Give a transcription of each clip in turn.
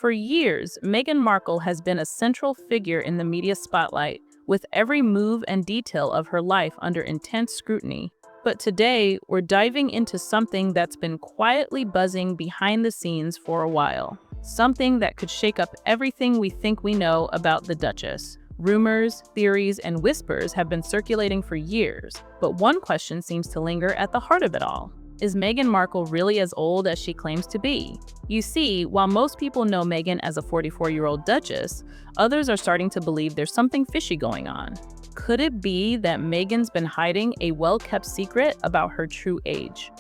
For years, Meghan Markle has been a central figure in the media spotlight, with every move and detail of her life under intense scrutiny. But today, we're diving into something that's been quietly buzzing behind the scenes for a while. Something that could shake up everything we think we know about the Duchess. Rumors, theories, and whispers have been circulating for years, but one question seems to linger at the heart of it all. Is Meghan Markle really as old as she claims to be? You see, while most people know Meghan as a 44-year-old duchess, others are starting to believe there's something fishy going on. Could it be that Meghan's been hiding a well-kept secret about her true age?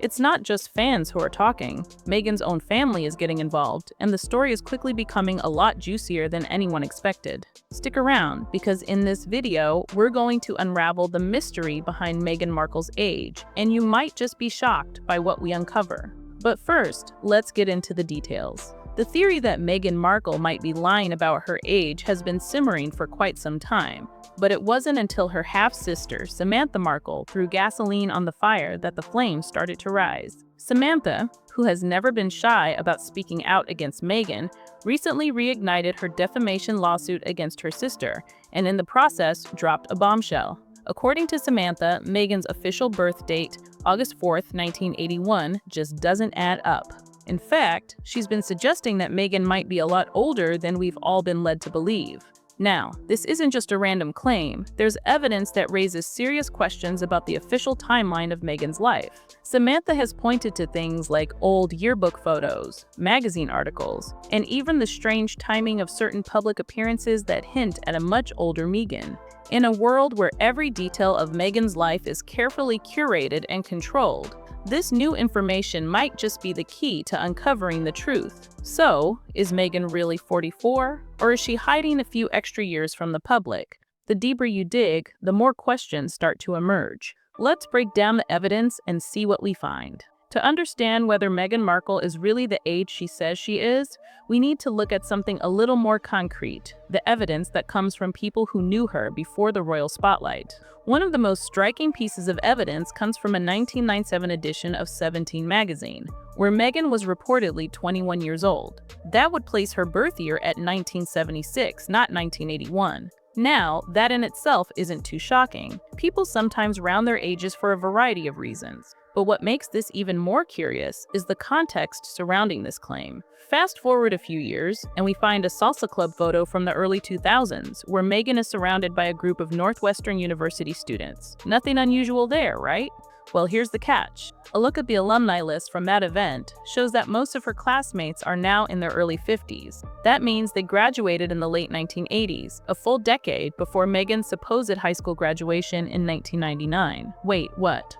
It's not just fans who are talking. Meghan's own family is getting involved, and the story is quickly becoming a lot juicier than anyone expected. Stick around, because in this video, we're going to unravel the mystery behind Meghan Markle's age, and you might just be shocked by what we uncover. But first, let's get into the details. The theory that Meghan Markle might be lying about her age has been simmering for quite some time, but it wasn't until her half-sister, Samantha Markle, threw gasoline on the fire that the flames started to rise. Samantha, who has never been shy about speaking out against Meghan, recently reignited her defamation lawsuit against her sister, and in the process, dropped a bombshell. According to Samantha, Meghan's official birth date, August 4th, 1981, just doesn't add up. In fact, she's been suggesting that Meghan might be a lot older than we've all been led to believe. Now, this isn't just a random claim. There's evidence that raises serious questions about the official timeline of Meghan's life. Samantha has pointed to things like old yearbook photos, magazine articles, and even the strange timing of certain public appearances that hint at a much older Meghan. In a world where every detail of Meghan's life is carefully curated and controlled, this new information might just be the key to uncovering the truth. So, is Meghan really 44, or is she hiding a few extra years from the public? The deeper you dig, the more questions start to emerge. Let's break down the evidence and see what we find. To understand whether Meghan Markle is really the age she says she is, we need to look at something a little more concrete, the evidence that comes from people who knew her before the royal spotlight. One of the most striking pieces of evidence comes from a 1997 edition of 17 magazine, where Meghan was reportedly 21 years old. That would place her birth year at 1976, not 1981. Now, that in itself isn't too shocking. People sometimes round their ages for a variety of reasons. But what makes this even more curious is the context surrounding this claim. Fast forward a few years, and we find a salsa club photo from the early 2000s, where Meghan is surrounded by a group of Northwestern University students. Nothing unusual there, right? Well, here's the catch. A look at the alumni list from that event shows that most of her classmates are now in their early 50s. That means they graduated in the late 1980s, a full decade before Meghan's supposed high school graduation in 1999. Wait, what?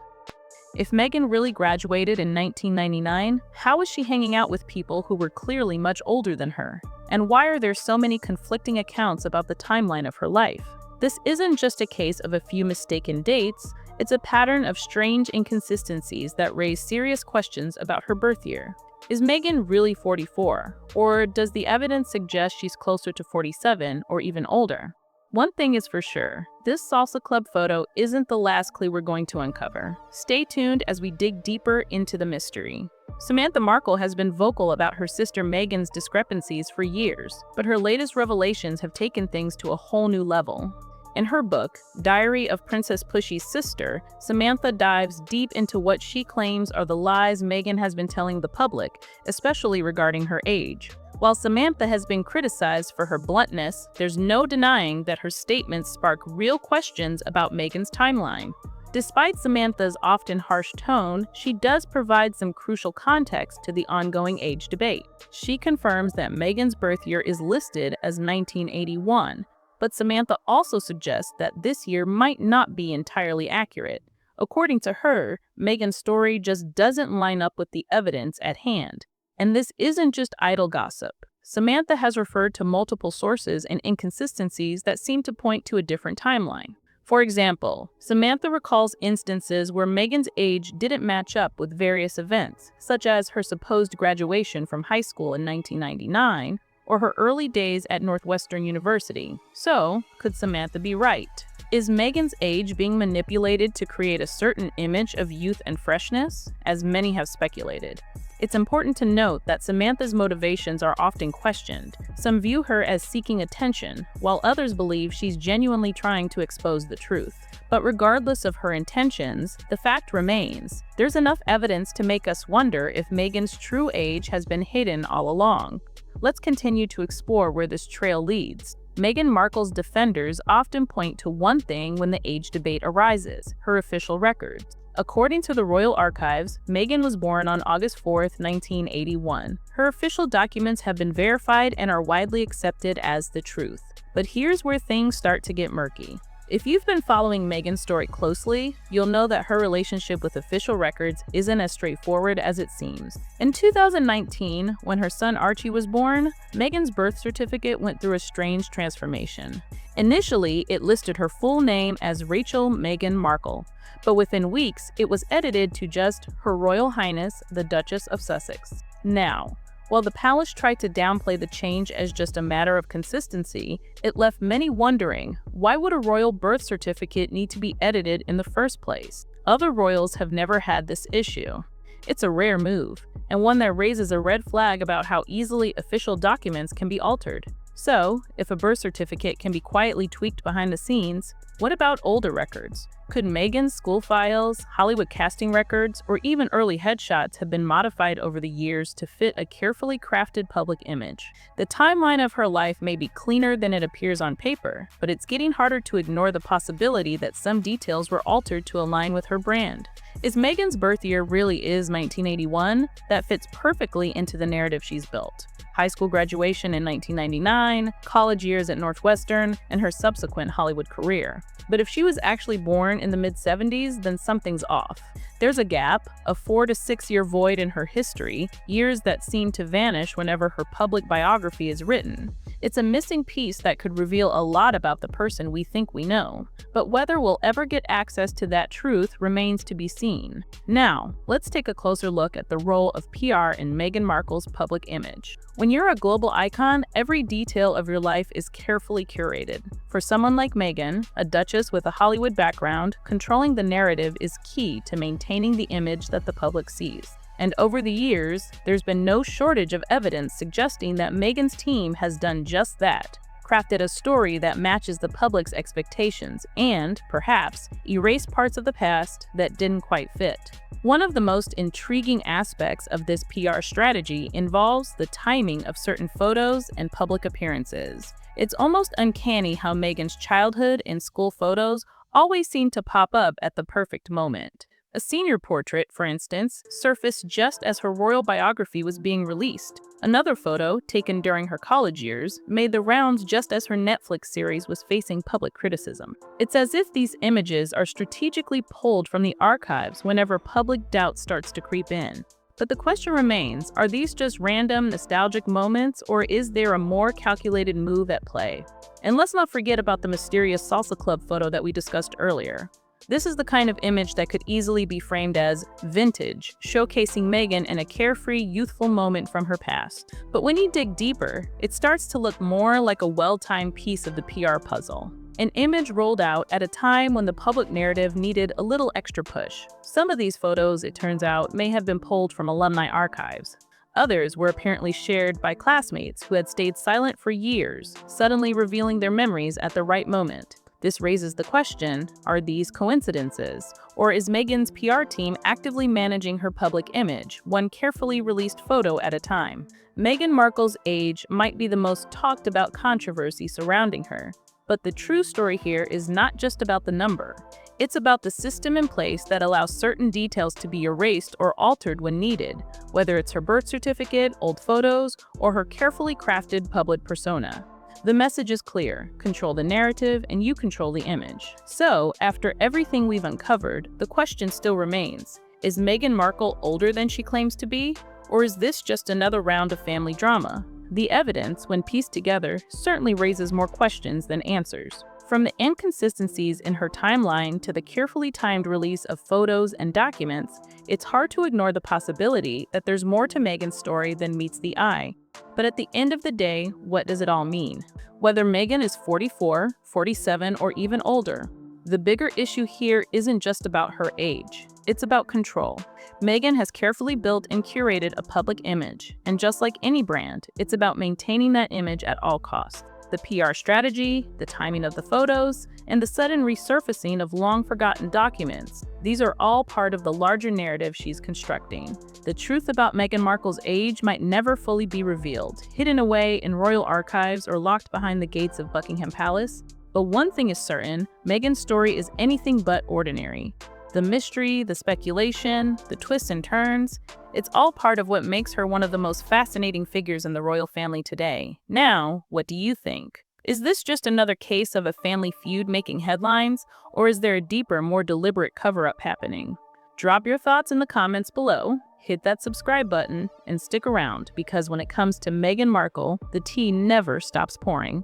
If Meghan really graduated in 1999, how is she hanging out with people who were clearly much older than her? And why are there so many conflicting accounts about the timeline of her life? This isn't just a case of a few mistaken dates, it's a pattern of strange inconsistencies that raise serious questions about her birth year. Is Meghan really 44? Or does the evidence suggest she's closer to 47 or even older? One thing is for sure, this salsa club photo isn't the last clue we're going to uncover. Stay tuned as we dig deeper into the mystery. Samantha Markle has been vocal about her sister Meghan's discrepancies for years, but her latest revelations have taken things to a whole new level. In her book, Diary of Princess Pushy's Sister, Samantha dives deep into what she claims are the lies Meghan has been telling the public, especially regarding her age. While Samantha has been criticized for her bluntness, there's no denying that her statements spark real questions about Meghan's timeline. Despite Samantha's often harsh tone, she does provide some crucial context to the ongoing age debate. She confirms that Meghan's birth year is listed as 1981, but Samantha also suggests that this year might not be entirely accurate. According to her, Meghan's story just doesn't line up with the evidence at hand. And this isn't just idle gossip. Samantha has referred to multiple sources and inconsistencies that seem to point to a different timeline. For example, Samantha recalls instances where Meghan's age didn't match up with various events, such as her supposed graduation from high school in 1999 or her early days at Northwestern University. So, could Samantha be right? Is Meghan's age being manipulated to create a certain image of youth and freshness, as many have speculated? It's important to note that Samantha's motivations are often questioned. Some view her as seeking attention, while others believe she's genuinely trying to expose the truth. But regardless of her intentions, the fact remains, there's enough evidence to make us wonder if Meghan's true age has been hidden all along. Let's continue to explore where this trail leads. Meghan Markle's defenders often point to one thing when the age debate arises: her official records. According to the Royal Archives, Meghan was born on August 4, 1981. Her official documents have been verified and are widely accepted as the truth. But here's where things start to get murky. If you've been following Meghan's story closely, you'll know that her relationship with official records isn't as straightforward as it seems. In 2019, when her son Archie was born, Meghan's birth certificate went through a strange transformation. Initially, it listed her full name as Rachel Meghan Markle, but within weeks, it was edited to just Her Royal Highness, the Duchess of Sussex. Now, while the palace tried to downplay the change as just a matter of consistency, it left many wondering, why would a royal birth certificate need to be edited in the first place? Other royals have never had this issue. It's a rare move, and one that raises a red flag about how easily official documents can be altered. So, if a birth certificate can be quietly tweaked behind the scenes, what about older records? Could Meghan's school files, Hollywood casting records, or even early headshots have been modified over the years to fit a carefully crafted public image? The timeline of her life may be cleaner than it appears on paper, but it's getting harder to ignore the possibility that some details were altered to align with her brand. Is Meghan's birth year really is 1981? That fits perfectly into the narrative she's built. High school graduation in 1999, college years at Northwestern, and her subsequent Hollywood career. But if she was actually born in the mid-70s, then something's off. There's a gap, a 4 to 6 year void in her history, years that seem to vanish whenever her public biography is written. It's a missing piece that could reveal a lot about the person we think we know. But whether we'll ever get access to that truth remains to be seen. Now, let's take a closer look at the role of PR in Meghan Markle's public image. When you're a global icon, every detail of your life is carefully curated. For someone like Meghan, a duchess with a Hollywood background, controlling the narrative is key to maintaining the image that the public sees. And over the years, there's been no shortage of evidence suggesting that Meghan's team has done just that, crafted a story that matches the public's expectations and, perhaps, erased parts of the past that didn't quite fit. One of the most intriguing aspects of this PR strategy involves the timing of certain photos and public appearances. It's almost uncanny how Meghan's childhood and school photos always seem to pop up at the perfect moment. A senior portrait, for instance, surfaced just as her royal biography was being released. Another photo, taken during her college years, made the rounds just as her Netflix series was facing public criticism. It's as if these images are strategically pulled from the archives whenever public doubt starts to creep in. But the question remains, are these just random, nostalgic moments, or is there a more calculated move at play? And let's not forget about the mysterious salsa club photo that we discussed earlier. This is the kind of image that could easily be framed as vintage, showcasing Meghan in a carefree, youthful moment from her past. But when you dig deeper, it starts to look more like a well-timed piece of the PR puzzle. An image rolled out at a time when the public narrative needed a little extra push. Some of these photos, it turns out, may have been pulled from alumni archives. Others were apparently shared by classmates who had stayed silent for years, suddenly revealing their memories at the right moment. This raises the question, are these coincidences? Or is Meghan's PR team actively managing her public image, one carefully released photo at a time? Meghan Markle's age might be the most talked about controversy surrounding her, but the true story here is not just about the number. It's about the system in place that allows certain details to be erased or altered when needed, whether it's her birth certificate, old photos, or her carefully crafted public persona. The message is clear: control the narrative and you control the image. So, after everything we've uncovered, the question still remains: is Meghan Markle older than she claims to be? Or is this just another round of family drama? The evidence, when pieced together, certainly raises more questions than answers. From the inconsistencies in her timeline to the carefully timed release of photos and documents, it's hard to ignore the possibility that there's more to Meghan's story than meets the eye. But at the end of the day, what does it all mean? Whether Meghan is 44, 47, or even older, the bigger issue here isn't just about her age. It's about control. Meghan has carefully built and curated a public image, and just like any brand, it's about maintaining that image at all costs. The PR strategy, the timing of the photos, and the sudden resurfacing of long-forgotten documents, these are all part of the larger narrative she's constructing. The truth about Meghan Markle's age might never fully be revealed, hidden away in royal archives or locked behind the gates of Buckingham Palace. But one thing is certain, Meghan's story is anything but ordinary. The mystery, the speculation, the twists and turns, it's all part of what makes her one of the most fascinating figures in the royal family today. Now, what do you think? Is this just another case of a family feud making headlines, or is there a deeper, more deliberate cover-up happening? Drop your thoughts in the comments below, hit that subscribe button, and stick around because when it comes to Meghan Markle, the tea never stops pouring.